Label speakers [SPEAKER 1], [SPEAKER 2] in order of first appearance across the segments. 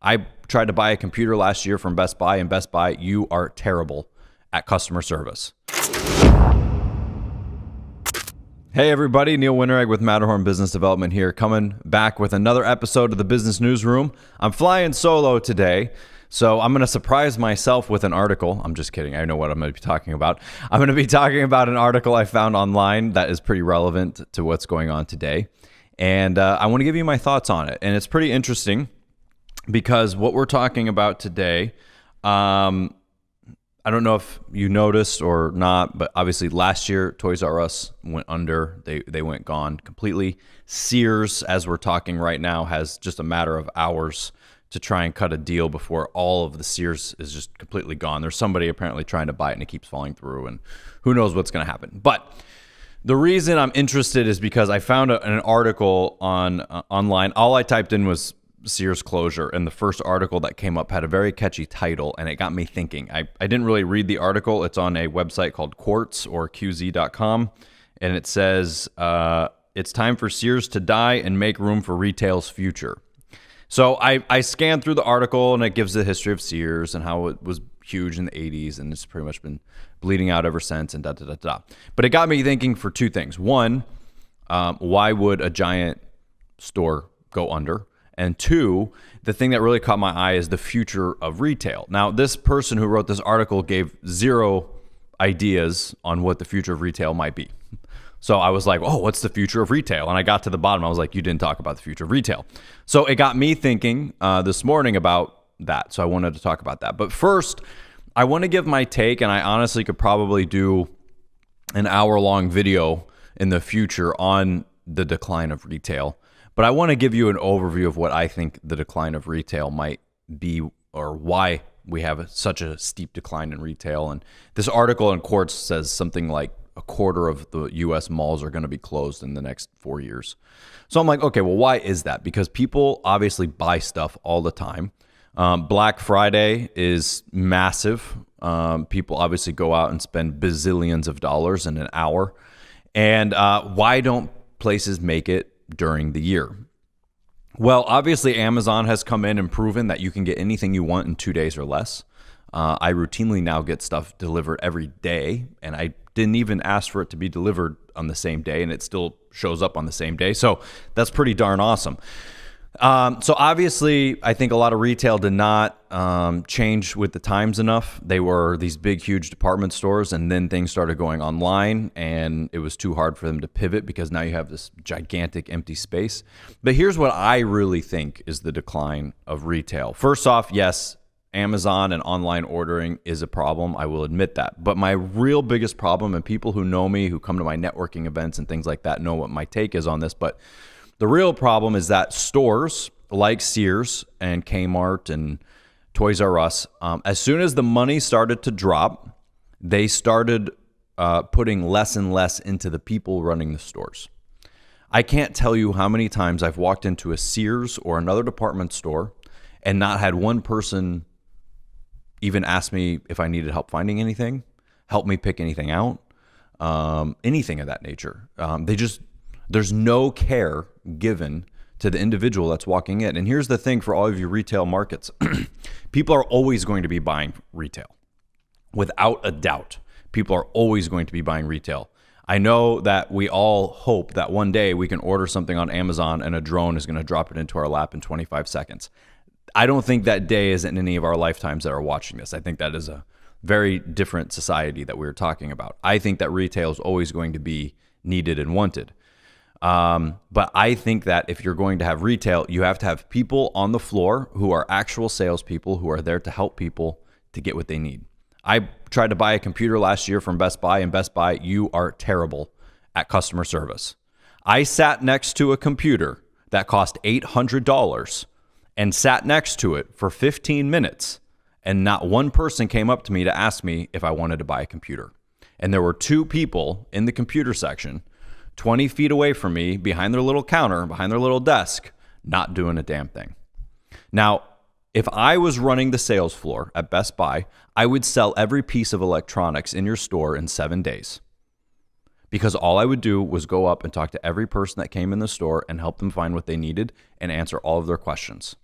[SPEAKER 1] I tried to buy a computer last year from Best Buy, and Best Buy, you are terrible at customer service. Hey everybody, Neil Winteregg with Matterhorn Business Development here, coming back with another episode of the Business Newsroom. I'm flying solo today, so I'm going to surprise myself with an article. I'm just kidding. I know what I'm going to be talking about. I'm going to be talking about an article I found online that is pretty relevant to what's going on today. And I want to give you my thoughts on it. And it's pretty interesting because what we're talking about today, I don't know if you noticed or not, but obviously last year, Toys R Us went under. They went gone completely. Sears, as we're talking right now, has just a matter of hours to try and cut a deal before all of the Sears is just completely gone. There's somebody apparently trying to buy it and it keeps falling through, and who knows what's going to happen. But the reason I'm interested is because I found an article online. All I typed in was Sears closure, and the first article that came up had a very catchy title, and it got me thinking. I didn't really read the article. It's on a website called Quartz or QZ.com, and it says it's time for Sears to die and make room for retail's future. So I scanned through the article, and it gives the history of Sears and how it was huge in the 80s, and it's pretty much been bleeding out ever since, and da-da-da-da. But it got me thinking for two things. One, why would a giant store go under? And two, the thing that really caught my eye is the future of retail. Now, this person who wrote this article gave zero ideas on what the future of retail might be. So I was like, oh, what's the future of retail? And I got to the bottom. I was like, you didn't talk about the future of retail. So it got me thinking this morning about that. So I wanted to talk about that. But first, I want to give my take, and I honestly could probably do an hour-long video in the future on the decline of retail. But I want to give you an overview of what I think the decline of retail might be, or why we have such a steep decline in retail. And this article in Quartz says something like a quarter of the U.S. malls are going to be closed in the next 4 years. So I'm like, okay, well, why is that? Because people obviously buy stuff all the time. Black Friday is massive. People obviously go out and spend bazillions of dollars in an hour. And why don't places make it during the year? Well, obviously Amazon has come in and proven that you can get anything you want in 2 days or less. I routinely now get stuff delivered every day, and I didn't even ask for it to be delivered on the same day, and it still shows up on the same day. So that's pretty darn awesome. So obviously, I think a lot of retail did not change with the times enough. They were these big, huge department stores, and then things started going online, and it was too hard for them to pivot because now you have this gigantic empty space. But here's what I really think is the decline of retail. First off, yes, Amazon and online ordering is a problem. I will admit that. But my real biggest problem, and people who know me, who come to my networking events and things like that, know what my take is on this, but the real problem is that stores like Sears and Kmart and Toys R Us, as soon as the money started to drop, they started putting less and less into the people running the stores. I can't tell you how many times I've walked into a Sears or another department store and not had one person even ask me if I needed help finding anything, help me pick anything out, anything of that nature. There's no care given to the individual that's walking in. And here's the thing for all of you retail markets. People are always going to be buying retail. Without a doubt, people are always going to be buying retail. I know that we all hope that one day we can order something on Amazon and a drone is going to drop it into our lap in 25 seconds. I don't think that day is in any of our lifetimes that are watching this. I think that is a very different society that we're talking about. I think that retail is always going to be needed and wanted. But I think that if you're going to have retail, you have to have people on the floor who are actual salespeople who are there to help people to get what they need. I tried to buy a computer last year from Best Buy, and Best Buy, you are terrible at customer service. I sat next to a computer that cost $800 and sat next to it for 15 minutes, and not one person came up to me to ask me if I wanted to buy a computer. And there were two people in the computer section 20 feet away from me, behind their little counter, behind their little desk, not doing a damn thing. Now, if I was running the sales floor at Best Buy, I would sell every piece of electronics in your store in 7 days. Because all I would do was go up and talk to every person that came in the store and help them find what they needed and answer all of their questions.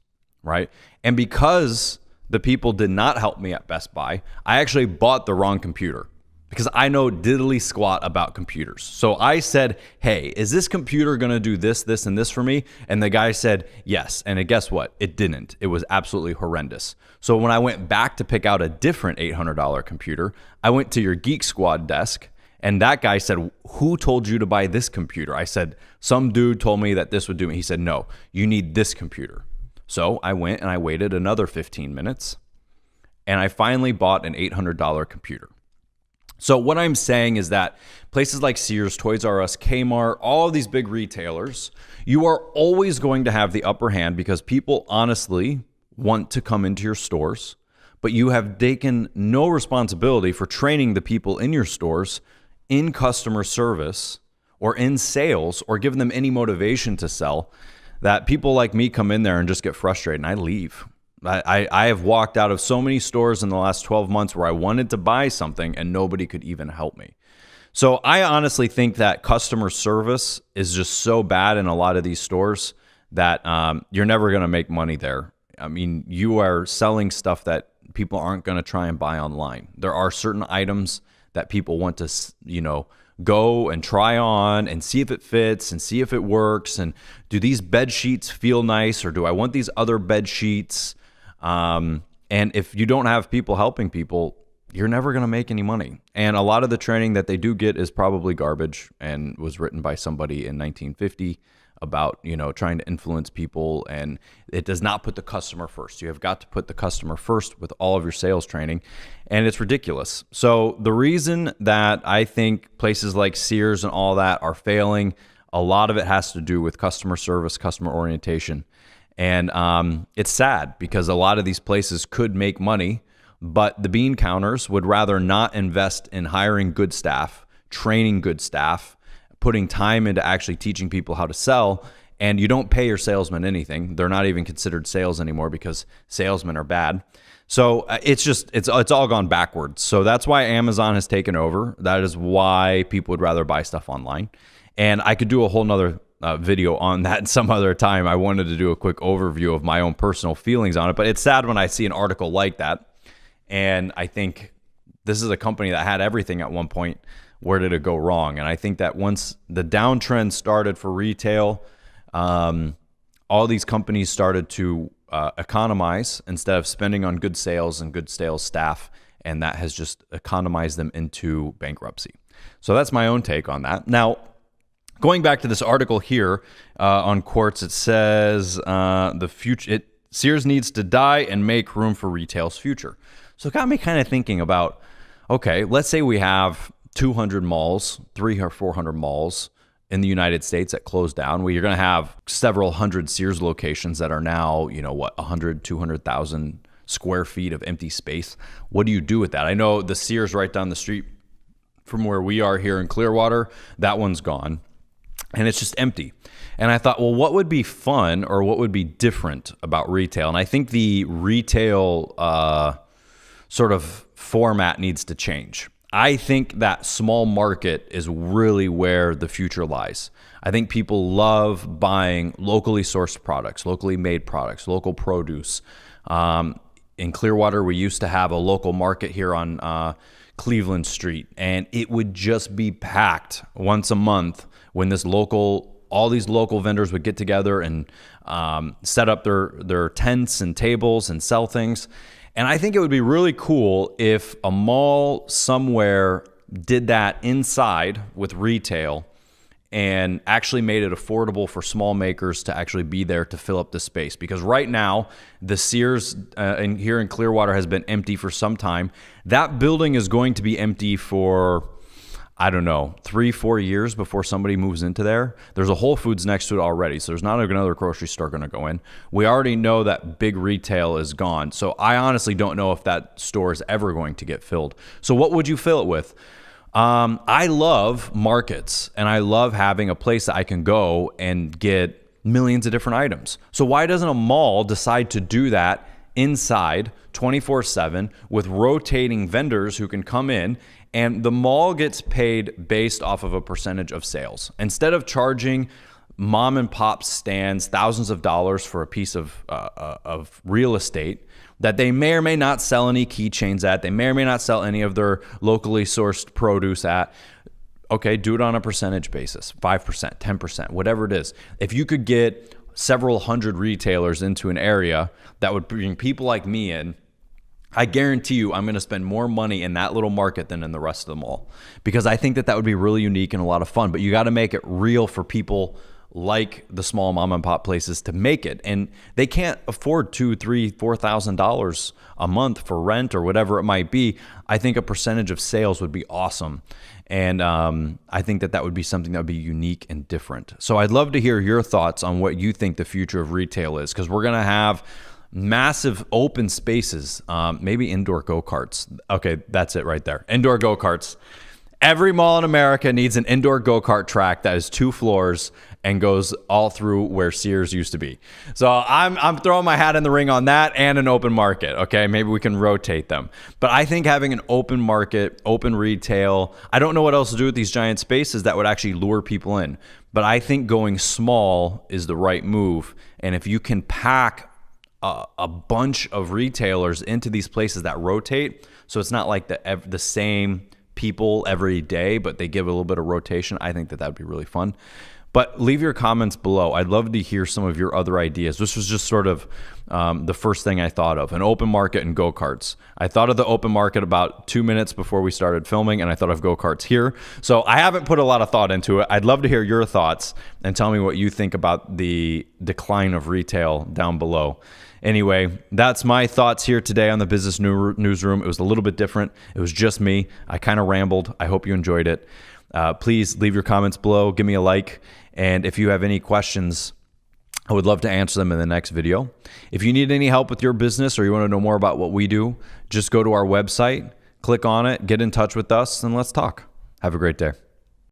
[SPEAKER 1] right? And because the people did not help me at Best Buy, I actually bought the wrong computer because I know diddly squat about computers. So I said, hey, is this computer gonna do this, this, and this for me? And the guy said, yes. And guess what? It didn't. It was absolutely horrendous. So when I went back to pick out a different $800 computer, I went to your Geek Squad desk, and that guy said, who told you to buy this computer? I said, some dude told me that this would do it. He said, no, you need this computer. So I went and I waited another 15 minutes, and I finally bought an $800 computer. So what I'm saying is that places like Sears, Toys R Us, Kmart, all of these big retailers, you are always going to have the upper hand because people honestly want to come into your stores, but you have taken no responsibility for training the people in your stores in customer service or in sales or giving them any motivation to sell, that people like me come in there and just get frustrated and I leave. I have walked out of so many stores in the last 12 months where I wanted to buy something and nobody could even help me. So I honestly think that customer service is just so bad in a lot of these stores that you're never going to make money there. I mean, you are selling stuff that people aren't going to try and buy online. There are certain items that people want to, go and try on and see if it fits and see if it works. And do these bed sheets feel nice, or do I want these other bed sheets? And if you don't have people helping people, you're never going to make any money. And a lot of the training that they do get is probably garbage and was written by somebody in 1950 about, trying to influence people. And it does not put the customer first. You have got to put the customer first with all of your sales training. And it's ridiculous. So the reason that I think places like Sears and all that are failing, a lot of it has to do with customer service, customer orientation. And it's sad because a lot of these places could make money, but the bean counters would rather not invest in hiring good staff, training good staff, putting time into actually teaching people how to sell. And you don't pay your salesmen anything. They're not even considered sales anymore because salesmen are bad. So it's all gone backwards. So that's why Amazon has taken over. That is why people would rather buy stuff online. And I could do a whole nother video on that some other time. I wanted to do a quick overview of my own personal feelings on it, but it's sad when I see an article like that. And I think this is a company that had everything at one point. Where did it go wrong? And I think that once the downtrend started for retail, all these companies started to economize instead of spending on good sales and good sales staff. And that has just economized them into bankruptcy. So that's my own take on that. Now, going back to this article here on Quartz, it says Sears needs to die and make room for retail's future. So it got me kind of thinking about, okay, let's say we have 200 malls, 300 or 400 malls in the United States that closed down. Well, you're going to have several hundred Sears locations that are now, 100, 200,000 square feet of empty space. What do you do with that? I know the Sears right down the street from where we are here in Clearwater, that one's gone. And it's just empty. And I thought, well, what would be fun or what would be different about retail? And I think the retail sort of format needs to change. I think that small market is really where the future lies. I think people love buying locally sourced products, locally made products, local produce. In Clearwater, we used to have a local market here on Cleveland Street, and it would just be packed once a month when all these local vendors would get together and set up their tents and tables and sell things. And I think it would be really cool if a mall somewhere did that inside with retail and actually made it affordable for small makers to actually be there to fill up the space. Because right now, the Sears here in Clearwater has been empty for some time. That building is going to be empty for, 3-4 years before somebody moves into there. There's a Whole Foods next to it already, so there's not another grocery store going to go in. We already know that big retail is gone, so I honestly don't know if that store is ever going to get filled. So what would you fill it with? I love markets, and I love having a place that I can go and get millions of different items. So why doesn't a mall decide to do that inside 24/7 with rotating vendors who can come in, and the mall gets paid based off of a percentage of sales? Instead of charging mom and pop stands, thousands of dollars for a piece of real estate that they may or may not sell any keychains at. They may or may not sell any of their locally sourced produce at. Okay, do it on a percentage basis, 5%, 10%, whatever it is. If you could get several hundred retailers into an area that would bring people like me in, I guarantee you I'm going to spend more money in that little market than in the rest of the mall, because I think that that would be really unique and a lot of fun. But you got to make it real for people like the small mom and pop places to make it, and they can't afford $2,000, $3,000, $4,000 a month for rent or whatever it might be. I think a percentage of sales would be awesome, and I think that that would be something that would be unique and different. So I'd love to hear your thoughts on what you think the future of retail is, because we're gonna have massive open spaces, maybe indoor go-karts. Okay, that's it right there, indoor go-karts. Every mall in America needs an indoor go-kart track that is 2 floors and goes all through where Sears used to be. So I'm throwing my hat in the ring on that, and an open market. Okay, maybe we can rotate them. But I think having an open market, open retail, I don't know what else to do with these giant spaces that would actually lure people in. But I think going small is the right move. And if you can pack a bunch of retailers into these places that rotate, so it's not like the same people every day, but they give a little bit of rotation, I think that that would be really fun. But leave your comments below. I'd love to hear some of your other ideas. This was just sort of the first thing I thought of, an open market and go-karts. I thought of the open market about 2 minutes before we started filming, and I thought of go-karts here. So I haven't put a lot of thought into it. I'd love to hear your thoughts and tell me what you think about the decline of retail down below. Anyway, that's my thoughts here today on the Business Newsroom. It was a little bit different. It was just me. I kind of rambled. I hope you enjoyed it. Please leave your comments below. Give me a like. And if you have any questions, I would love to answer them in the next video. If you need any help with your business, or you want to know more about what we do, just go to our website, click on it, get in touch with us, and let's talk. Have a great day.